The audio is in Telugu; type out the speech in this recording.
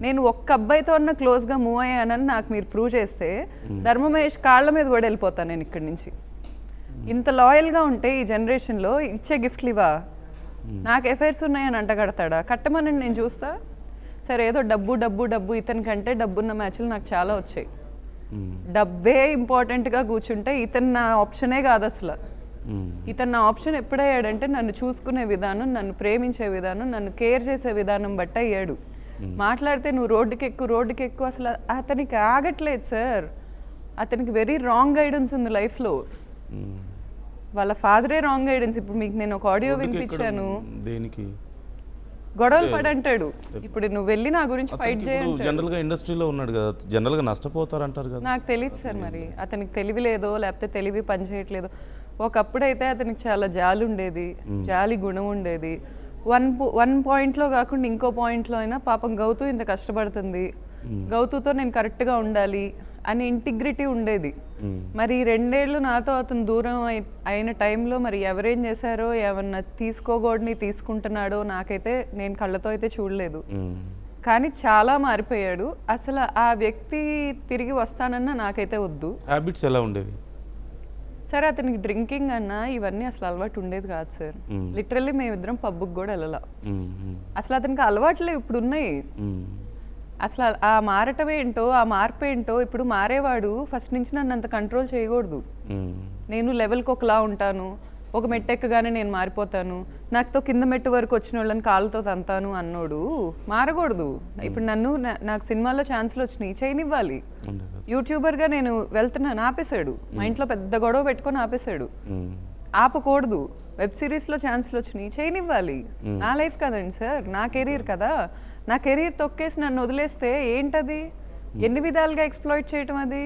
నేను ఒక్క అబ్బాయితో అన్న క్లోజ్గా మూవ్ అయ్యానని నాకు మీరు ప్రూవ్ చేస్తే ధర్మమహేష్ కాళ్ళ మీద కూడా వెళ్ళిపోతాను నేను ఇక్కడి నుంచి. ఇంత లాయల్గా ఉంటే ఈ జనరేషన్లో ఇచ్చే గిఫ్ట్లు ఇవా? నాకు ఎఫైర్స్ ఉన్నాయని అంటగడతాడా? కట్టమని నేను చూస్తా. సరే ఏదో డబ్బు డబ్బు డబ్బు, ఇతనికంటే డబ్బున్న మ్యాచ్లు నాకు చాలా వచ్చాయి. డబ్బే ఇంపార్టెంట్గా కూర్చుంటే ఇతను నా ఆప్షనే కాదు అసలు. ఇతను నా ఆప్షన్ ఎప్పుడయ్యాడంటే నన్ను చూసుకునే విధానం, నన్ను ప్రేమించే విధానం, నన్ను కేర్ చేసే విధానం బట్టి అయ్యాడు. మాట్లాడితే నువ్వు రోడ్డుకి ఎక్కువ అసలు అతనికి ఆగట్లేదు సార్. అతనికి వెరీ రాంగ్ గైడెన్స్ ఉంది లైఫ్లో. వాళ్ళ ఫాదరే రాంగ్ గైడెన్స్. ఇప్పుడు మీకు నేను ఒక ఆడియో వినిపించాను. దేనికి గొడవలు పడంటాడు. ఇప్పుడు నువ్వు వెళ్ళి నా గురించి ఫైట్ చేయండి. జనరల్గా ఇండస్ట్రీలో ఉన్నాడు కదా, జనరల్గా నష్టపోతారంటారు కదా. నాకు తెలియదు సార్, మరి అతనికి తెలివి లేదో లేకపోతే తెలివి పనిచేయట్లేదు. ఒకప్పుడైతే అతనికి చాలా జాలి ఉండేది, జాలి గుణం ఉండేది. వన్ పాయింట్లో కాకుండా ఇంకో పాయింట్లో అయినా పాపం గౌతు ఇంత కష్టపడుతుంది, గౌతుతో నేను కరెక్ట్గా ఉండాలి అని ఇంటిగ్రిటీ ఉండేది. మరి 2 ఏళ్ళు నాతో అతను దూరం అయిన టైంలో మరి ఎవరేం చేశారో, ఏమన్నా తీసుకోకూడని తీసుకుంటున్నాడో నాకైతే నేను కళ్ళతో అయితే చూడలేదు. కానీ చాలా మారిపోయాడు. అసలు ఆ వ్యక్తి తిరిగి వస్తానన్నా నాకైతే వద్దు. హ్యాబిట్స్ ఎలా ఉండేవి? సరే అతనికి డ్రింకింగ్ అన్నా ఇవన్నీ అసలు అలవాటు ఉండేది కాదు సార్. లిటరల్లీ మేమిద్దరం పబ్కి కూడా వెళ్ళాల. అసలు అతనికి అలవాట్లే ఇప్పుడు ఉన్నాయి. అసలు ఆ మారటం ఏంటో, ఆ మార్పు ఏంటో. ఇప్పుడు మారేవాడు ఫస్ట్ నుంచి నన్ను అంత కంట్రోల్ చేయకూడదు. నేను లెవెల్కి ఒకలా ఉంటాను, ఒక మెట్టు ఎక్కగానే నేను మారిపోతాను, నాకుతో కింద మెట్టు వరకు వచ్చిన వాళ్ళని కాళ్ళతో తంతాను అన్నోడు మారకూడదు. ఇప్పుడు నాకు సినిమాలో ఛాన్స్లు వచ్చినాయి, చేయనివ్వాలి. యూట్యూబర్గా నేను వెళ్తున్నాను, ఆపేశాడు. మా ఇంట్లో పెద్ద గొడవ పెట్టుకొని ఆపేశాడు. ఆపకూడదు. వెబ్ సిరీస్లో ఛాన్స్లు వచ్చినాయి, చేయనివ్వాలి. నా లైఫ్ కదండి సార్, నా కెరీర్ కదా. నా కెరీర్ తొక్కేసి నన్ను వదిలేస్తే ఏంటది? ఎన్ని విధాలుగా ఎక్స్ప్లాయిట్ చేయటం అది?